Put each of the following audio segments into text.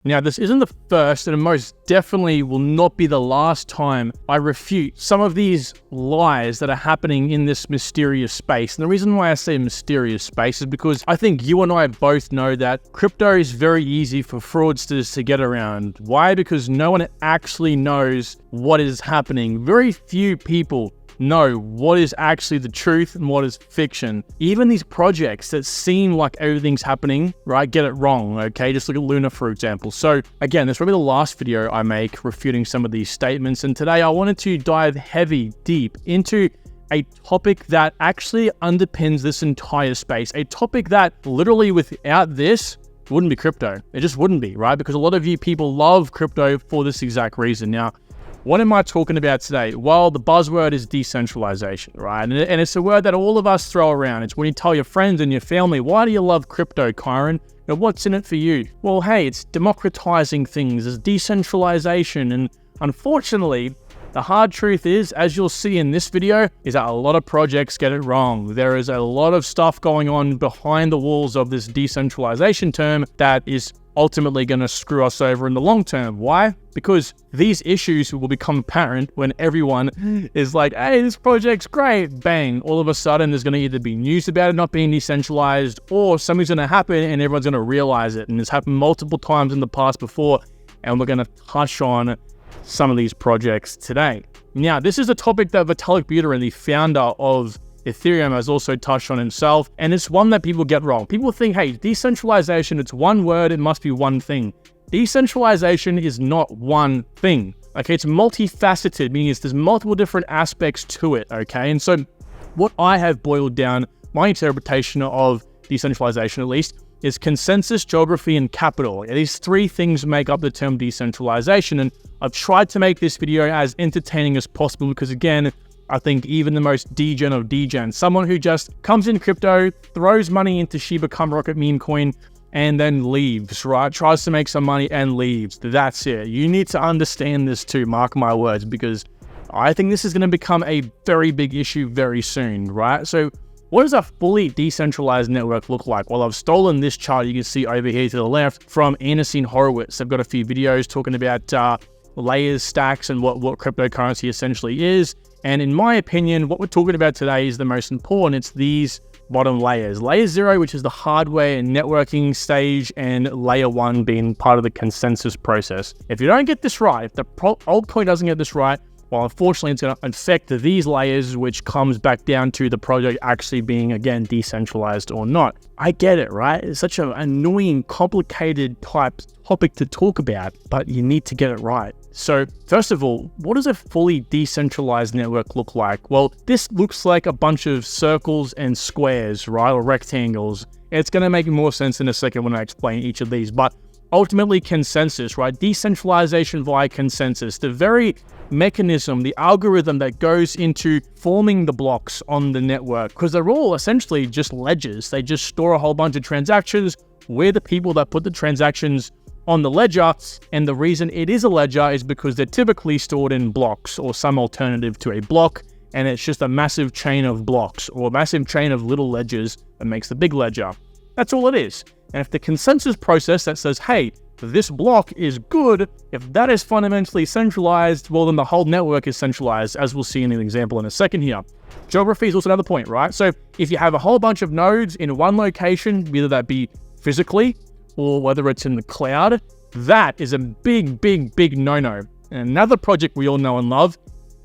Now, this isn't the first and most definitely will not be the last time I refute some of these lies that are happening in this mysterious space. And the reason why I say mysterious space is because I think you and I both know that crypto is very easy for fraudsters to get around. Why? Because no one actually knows what is happening. Very few people know what is actually the truth and what is fiction. Even these projects that seem like everything's happening, right, get it wrong, okay? Just look at Luna, for example. So again, this will be the last video I make refuting some of these statements. And today I wanted to dive deep into a topic that actually underpins this entire space. A topic that literally without this, it wouldn't be crypto. It just wouldn't be, right? Because a lot of you people love crypto for this exact reason. Now, what am I talking about today? Well, the buzzword is decentralization, right? And it's a word that all of us throw around. It's when you tell your friends and your family, why do you love crypto, Kyron? Now, what's in it for you? Well, hey, it's democratizing things. It's decentralization. And unfortunately, the hard truth is, as you'll see in this video, is that a lot of projects get it wrong. There is a lot of stuff going on behind the walls of this decentralization term that is ultimately going to screw us over in the long term. Why? Because these issues will become apparent when everyone is like, hey, this project's great. Bang. All of a sudden, there's going to either be news about it not being decentralized or something's going to happen and everyone's going to realize it. And it's happened multiple times in the past before. And we're going to touch on some of these projects today. Now, this is a topic that Vitalik Buterin, the founder of Ethereum, has also touched on himself, and it's one that people get wrong. People think, hey, decentralization, it's one word, it must be one thing. Decentralization is not one thing, okay? It's multifaceted, meaning there's multiple different aspects to it, okay? And so what I have boiled down, my interpretation of decentralization at least, is consensus, geography, and capital. These three things make up the term decentralization, and I've tried to make this video as entertaining as possible because, again, I think even the most degen of degen, someone who just comes in crypto, throws money into Shiba Rocket meme coin, and then leaves, right? Tries to make some money and leaves. That's it. You need to understand this too, mark my words, because I think this is going to become a very big issue very soon, right? So what does a fully decentralized network look like? Well, I've stolen this chart you can see over here to the left from Anderson Horowitz. I've got a few videos talking about layers, stacks, and what cryptocurrency essentially is. And in my opinion, what we're talking about today is the most important. It's these bottom layers. Layer 0, which is the hardware and networking stage, and layer 1 being part of the consensus process. If you don't get this right, if the altcoin doesn't get this right, well, unfortunately, it's going to affect these layers, which comes back down to the project actually being, again, decentralized or not. I get it, right? It's such an annoying, complicated type topic to talk about, but you need to get it right. So first of all, what does a fully decentralized network look like? Well, this looks like a bunch of circles and squares, right? Or rectangles. It's going to make more sense in a second when I explain each of these, but ultimately consensus, right? Decentralization via consensus. The very mechanism, the algorithm that goes into forming the blocks on the network, because they're all essentially just ledgers. They just store a whole bunch of transactions. We're the people that put the transactions on the ledger, and the reason it is a ledger is because they're typically stored in blocks or some alternative to a block, and it's just a massive chain of blocks or a massive chain of little ledgers that makes the big ledger. That's all it is. And if the consensus process that says, hey, this block is good, if that is fundamentally centralized, well, then the whole network is centralized, as we'll see in an example in a second here. Geography is also another point, right? So if you have a whole bunch of nodes in one location, whether that be physically or whether it's in the cloud, that is a big no-no. And another project we all know and love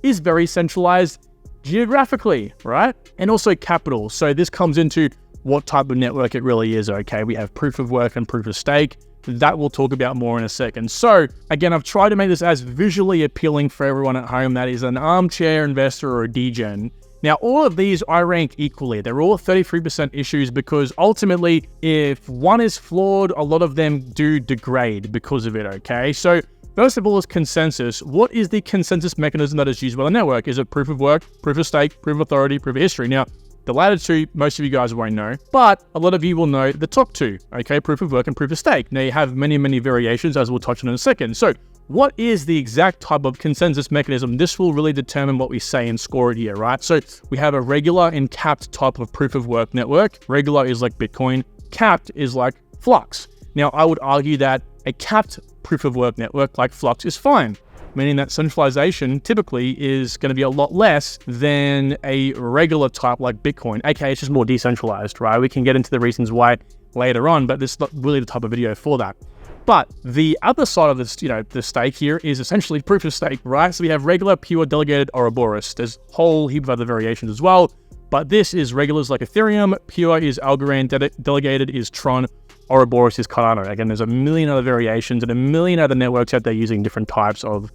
is very centralized geographically, right? And also capital. So this comes into what type of network it really is, okay? We have proof of work and proof of stake. That we'll talk about more in a second. So again, I've tried to make this as visually appealing for everyone at home that is an armchair investor or a degen. Now, all of these I rank equally. They're all 33% issues because ultimately, if one is flawed, a lot of them do degrade because of it, okay? So first of all is consensus. What is the consensus mechanism that is used by the network? Is it proof of work, proof of stake, proof of authority, proof of history? Now, the latter two, most of you guys won't know, but a lot of you will know the top two, okay? Proof of work and proof of stake. Now, you have many variations, as we'll touch on in a second. So what is the exact type of consensus mechanism? This will really determine what we say and score it here, right? So we have a regular and capped type of proof of work network. Regular is like Bitcoin. Capped is like Flux. Now, I would argue that A capped proof of work network like Flux is fine, meaning that centralization typically is going to be a lot less than a regular type like Bitcoin, aka it's just more decentralized, right? We can get into the reasons why later on, but this is not really the type of video for that. But the other side of this, the stake here is essentially proof of stake, right? So we have regular, pure, delegated, Ouroboros. There's a whole heap of other variations as well, but this is regulars like Ethereum, pure is Algorand, delegated is Tron, Ouroboros is Cardano. Again, there's a million other variations and a million other networks out there using different types of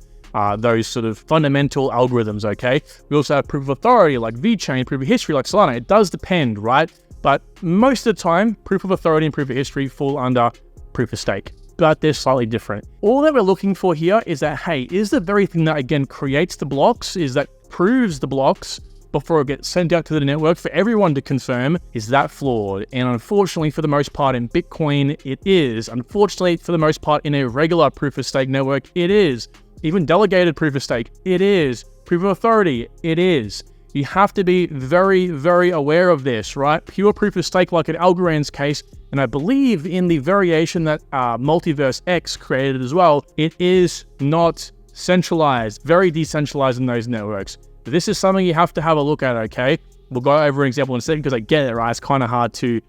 those sort of fundamental algorithms, okay? We also have proof of authority like VeChain, proof of history like Solana. It does depend, right? But most of the time, proof of authority and proof of history fall under proof of stake, but they're slightly different. All that we're looking for here is that, hey, is the very thing that, again, creates the blocks, is that proves the blocks before it gets sent out to the network for everyone to confirm, is that flawed? And unfortunately, for the most part in Bitcoin, it is. Unfortunately, for the most part in a regular proof of stake network, it is. Even delegated proof of stake, it is. Proof of authority, it is. You have to be very, very aware of this, right? Pure proof of stake, like in Algorand's case, and I believe in the variation that Multiverse X created as well, it is not centralized, very decentralized in those networks. This is something you have to have a look at, okay? We'll go over an example in a second because I get it, right? It's kind of hard to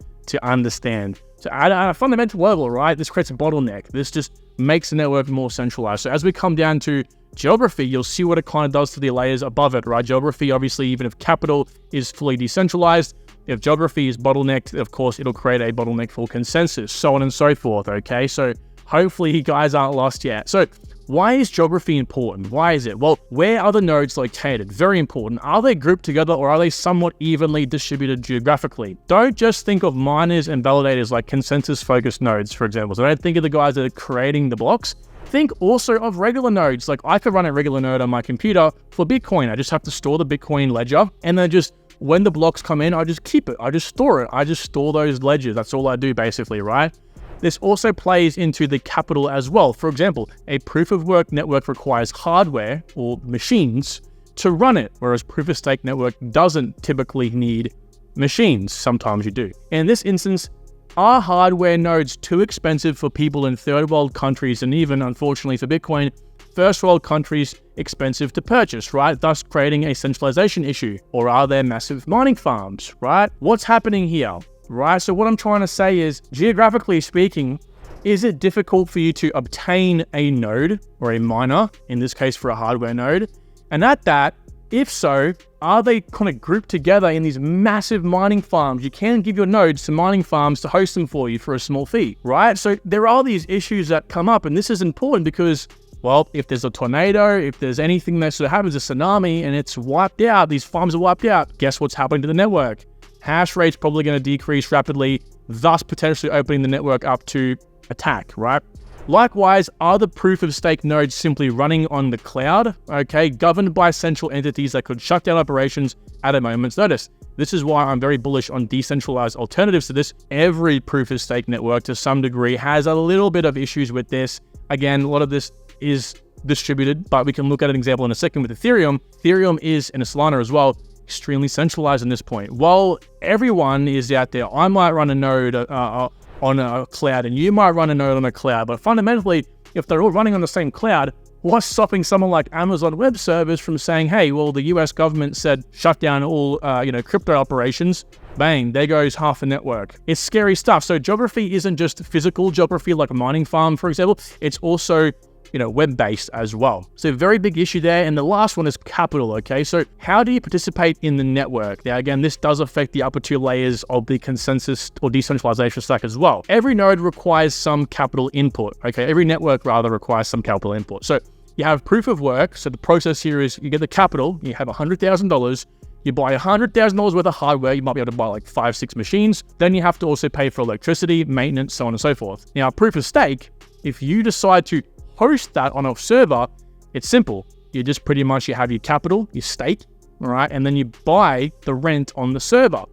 understand. So at a fundamental level, right, this creates a bottleneck. This just makes the network more centralized. So as we come down to geography, you'll see what it kind of does to the layers above it, right? Geography, obviously, even if capital is fully decentralized, if geography is bottlenecked, of course, it'll create a bottleneck for consensus, so on and so forth, okay? So hopefully you guys aren't lost yet. So why is geography important? Why is it? Well, where are the nodes located? Very important. Are they grouped together or are they somewhat evenly distributed geographically? Don't just think of miners and validators like consensus-focused nodes, for example. So don't think of the guys that are creating the blocks. Think also of regular nodes. Like I could run a regular node on my computer for Bitcoin. I just have to store the Bitcoin ledger, and then just when the blocks come in, I just keep it. I just store it. I just store those ledgers. That's all I do basically, right? This also plays into the capital as well. For example, a proof of work network requires hardware or machines to run it, whereas proof of stake network doesn't typically need machines. Sometimes you do. In this instance, are hardware nodes too expensive for people in third world countries, and even, unfortunately for Bitcoin, first world countries expensive to purchase, right? Thus creating a centralization issue. Or are there massive mining farms, right? What's happening here? Right, so what I'm trying to say is, geographically speaking, is it difficult for you to obtain a node or a miner, in this case for a hardware node? And at that, if so, are they kind of grouped together in these massive mining farms? You can give your nodes to mining farms to host them for you for a small fee, right? So there are these issues that come up, and this is important because, well, if there's a tornado, if there's anything that sort of happens, a tsunami, and it's wiped out, these farms are wiped out, guess what's happening to the network? Hash rate's probably going to decrease rapidly, thus potentially opening the network up to attack, right? Likewise, are the proof of stake nodes simply running on the cloud, okay, governed by central entities that could shut down operations at a moment's notice? This is why I'm very bullish on decentralized alternatives to this. Every proof of stake network to some degree has a little bit of issues with this. Again, a lot of this is distributed, but we can look at an example in a second with Ethereum. Ethereum is, and Solana as well, extremely centralized in this point. While everyone is out there, I might run a node on a cloud and you might run a node on a cloud, but fundamentally, if they're all running on the same cloud, what's stopping someone like Amazon Web Services from saying, hey, well, the US government said shut down all crypto operations, bang, there goes half the network. It's scary stuff. So geography isn't just physical geography like a mining farm, for example, it's also web-based as well. So very big issue there. And the last one is capital, okay? So how do you participate in the network? Now, again, this does affect the upper two layers of the consensus or decentralization stack as well. Every node requires some capital input, okay? Every network rather requires some capital input. So you have proof of work. So the process here is you get the capital, you have $100,000, you buy $100,000 worth of hardware, you might be able to buy like 5-6 machines. Then you have to also pay for electricity, maintenance, so on and so forth. Now, proof of stake, if you decide to host that on a server, it's simple. You just pretty much, you have your capital, your stake, all right? And then you buy the rent on the server.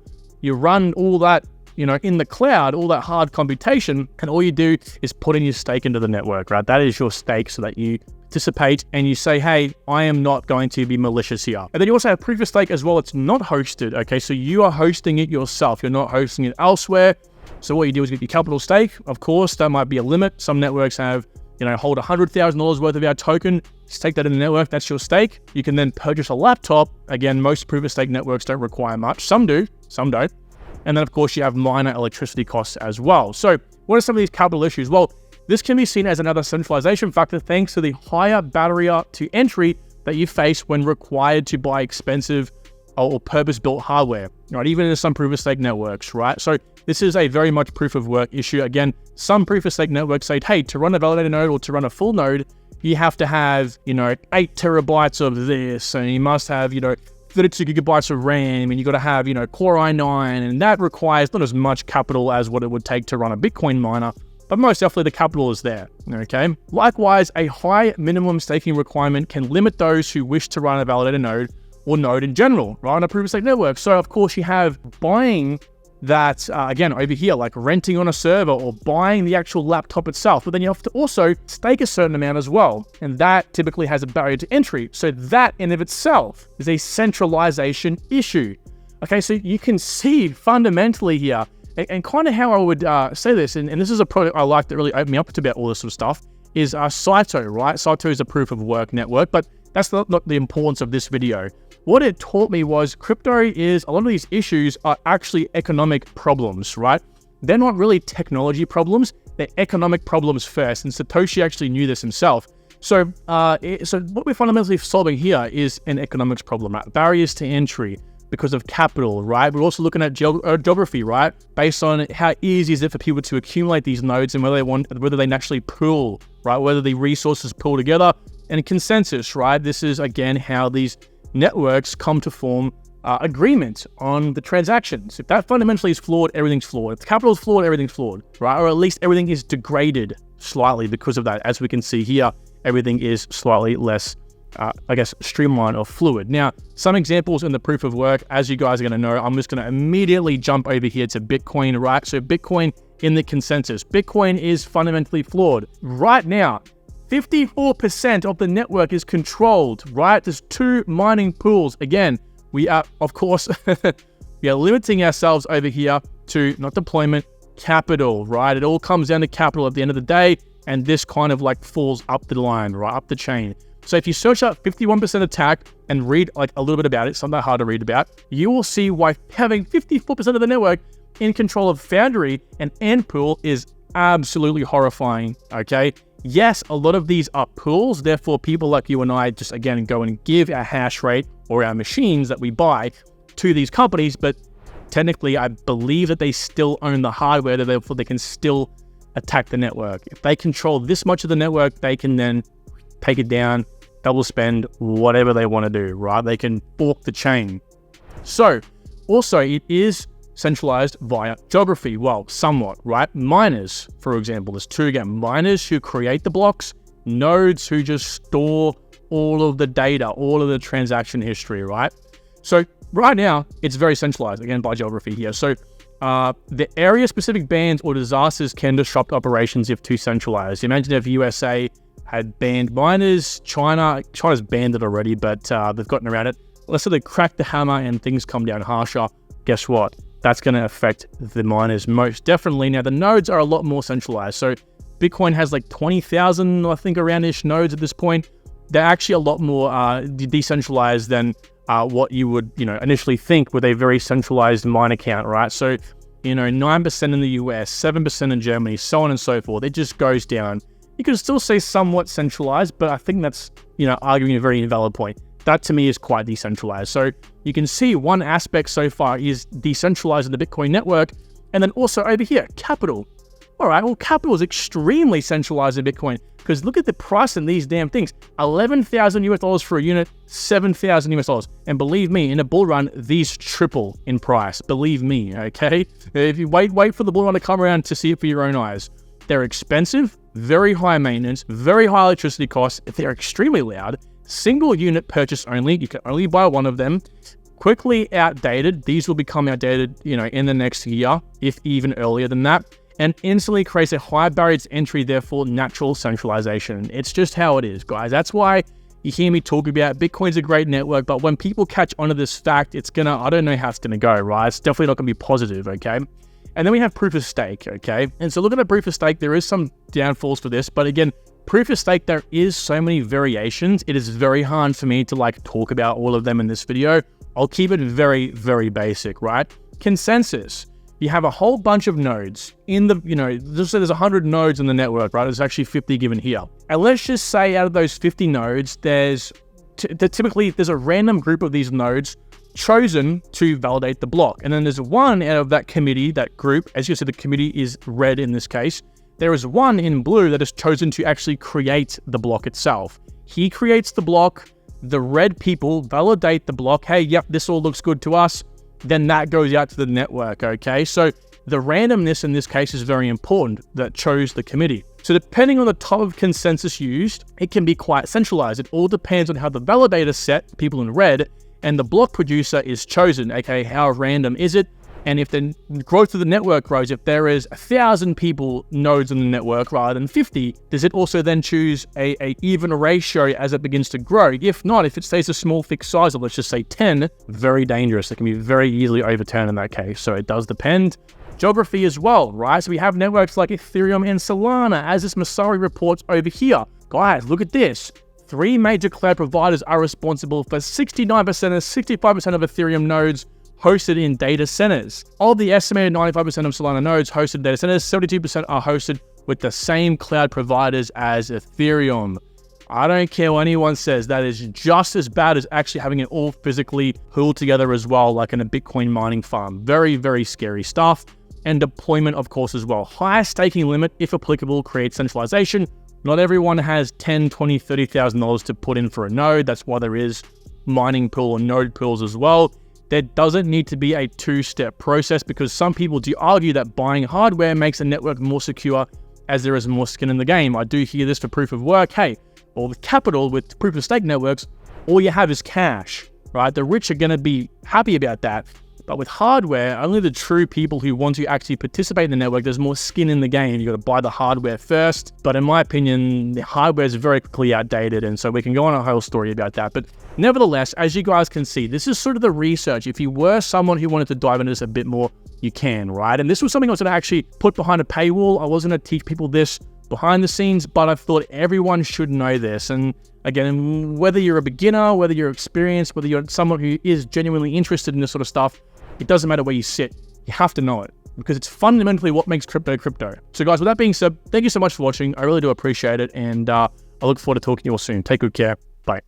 You run all that, in the cloud, all that hard computation, and all you do is put in your stake into the network, right? That is your stake so that you participate and you say, hey, I am not going to be malicious here. And then you also have proof of stake as well. It's not hosted, okay? So you are hosting it yourself. You're not hosting it elsewhere. So what you do is get your capital stake. Of course, that might be a limit. Some networks have, hold $100,000 worth of our token, stake that in the network, that's your stake. You can then purchase a laptop. Again, most proof of stake networks don't require much. Some do, some don't. And then of course you have minor electricity costs as well. So what are some of these capital issues? Well, this can be seen as another centralization factor thanks to the higher barrier to entry that you face when required to buy expensive or purpose-built hardware, right? Even in some proof of stake networks, right? So this is a very much proof of work issue. Again, some proof of stake networks say, hey, to run a validator node or to run a full node, you have to have, 8 terabytes of this, and you must have, 32 gigabytes of RAM, and you got to have, Core i9, and that requires not as much capital as what it would take to run a Bitcoin miner, but most definitely the capital is there, okay? Likewise, a high minimum staking requirement can limit those who wish to run a validator node or node in general, right, on a proof of stake network. So of course you have buying that, again, over here, like renting on a server or buying the actual laptop itself, but then you have to also stake a certain amount as well. And that typically has a barrier to entry. So that in of itself is a centralization issue. Okay, so you can see fundamentally here, and kind of how I would say this, and this is a product I like that really opened me up to about all this sort of stuff, is Saito, right? Saito is a proof of work network, but that's not the importance of this video. What it taught me was crypto is, a lot of these issues are actually economic problems, right? They're not really technology problems, they're economic problems first, and Satoshi actually knew this himself. So what we're fundamentally solving here is an economics problem, right? Barriers to entry because of capital, right? We're also looking at geography, right? Based on how easy is it for people to accumulate these nodes and whether they naturally pool, right? Whether the resources pool together, and consensus, right? This is, again, how these networks come to form agreement on the transactions. If that fundamentally is flawed, everything's flawed. If the capital is flawed, everything's flawed, right? Or at least everything is degraded slightly because of that. As we can see here, everything is slightly less, streamlined or fluid. Now, some examples in the proof of work, as you guys are going to know, I'm just going to immediately jump over here to Bitcoin, right? So Bitcoin in the consensus. Bitcoin is fundamentally flawed. Right now, 54% of the network is controlled, right? There's 2 mining pools. Again, we are, of course, we are limiting ourselves over here to not deployment, capital, right? It all comes down to capital at the end of the day, and this kind of like falls up the line, right? Up the chain. So if you search up 51% attack and read like a little bit about it, something hard to read about, you will see why having 54% of the network in control of Foundry and Endpool is absolutely horrifying, okay? Yes, a lot of these are pools, therefore people like you and I just, again, go and give our hash rate or our machines that we buy to these companies, but technically I believe that they still own the hardware, therefore they can still attack the network. If they control this much of the network, they can then take it down, double spend, whatever they want to do, right? They can fork the chain. So, also it is centralized via geography. Well, somewhat, right? Miners, for example, there's 2 again. Miners who create the blocks, nodes who just store all of the data, all of the transaction history, right? So right now, it's very centralized, again, by geography here. So the area-specific bans or disasters can disrupt operations if too centralized. Imagine if USA had banned miners. China's banned it already, but they've gotten around it. Let's say they crack the hammer and things come down harsher. Guess what? That's going to affect the miners most definitely. Now, the nodes are a lot more centralized. So Bitcoin has like 20,000, I think, around-ish nodes at this point. They're actually a lot more decentralized than what you would, initially think with a very centralized mine account, right? So, 9% in the US, 7% in Germany, so on and so forth. It just goes down. You could still say somewhat centralized, but I think that's, arguing a very invalid point. That to me is quite decentralized. So you can see one aspect so far is decentralizing the Bitcoin network. And then also over here, capital. All right, well, capital is extremely centralized in Bitcoin because look at the price in these damn things. $11,000 for a unit, $7,000. And believe me, in a bull run, these triple in price. Believe me, okay? If you wait for the bull run to come around to see it for your own eyes. They're expensive, very high maintenance, very high electricity costs. They're extremely loud. Single unit purchase only. You can only buy one of them. Quickly outdated. These will become outdated, in the next year, if even earlier than that. And instantly creates a high barrier to entry, therefore natural centralization. It's just how it is, guys. That's why you hear me talk about Bitcoin's a great network, but when people catch onto this fact, I don't know how it's gonna go, right? It's definitely not gonna be positive, okay? And then we have proof of stake, okay? And so looking at proof of stake, there is some downfalls for this, but again, proof of stake, there is so many variations. It is very hard for me to like talk about all of them in this video. I'll keep it very, very basic, right? Consensus. You have a whole bunch of nodes in the, just say there's 100 nodes in the network, right? There's actually 50 given here. And let's just say out of those 50 nodes, typically there's a random group of these nodes chosen to validate the block. And then there's one out of that committee, that group, as you see, the committee is red in this case. There is one in blue that is chosen to actually create the block itself. He creates the block, the red people validate the block. Hey, yep, this all looks good to us. Then that goes out to the network, okay? So the randomness in this case is very important that chose the committee. So depending on the type of consensus used, it can be quite centralized. It all depends on how the validator set, people in red, and the block producer is chosen, aka how random is it? And if the growth of the network grows, if there is 1,000 people nodes in the network rather than 50, does it also then choose a even ratio as it begins to grow? If not, if it stays a small fixed size of, let's just say 10, very dangerous. It can be very easily overturned in that case. So it does depend. Geography as well, right? So we have networks like Ethereum and Solana, as this Masari reports over here. Guys, look at this. 3 major cloud providers are responsible for 69% and 65% of Ethereum nodes hosted in data centers. Of the estimated 95% of Solana nodes hosted in data centers, 72% are hosted with the same cloud providers as Ethereum. I don't care what anyone says, that is just as bad as actually having it all physically pooled together as well, like in a Bitcoin mining farm. Very, very scary stuff. And deployment, of course, as well. Higher staking limit, if applicable, creates centralization. Not everyone has $10,000, $20,000, $30,000 to put in for a node. That's why there is mining pool or node pools as well. There doesn't need to be a 2-step process because some people do argue that buying hardware makes a network more secure as there is more skin in the game. I do hear this for proof of work. Hey, or with capital, with proof of stake networks, all you have is cash, right? The rich are going to be happy about that. But with hardware, only the true people who want to actually participate in the network, there's more skin in the game. You got to buy the hardware first. But in my opinion, the hardware is very quickly outdated. And so we can go on a whole story about that. But nevertheless, as you guys can see, this is sort of the research. If you were someone who wanted to dive into this a bit more, you can, right? And this was something I was going to actually put behind a paywall. I wasn't going to teach people this behind the scenes, but I thought everyone should know this. And again, whether you're a beginner, whether you're experienced, whether you're someone who is genuinely interested in this sort of stuff, it doesn't matter where you sit. You have to know it because it's fundamentally what makes crypto crypto. So guys, with that being said, thank you so much for watching. I really do appreciate it. And I look forward to talking to you all soon. Take good care. Bye.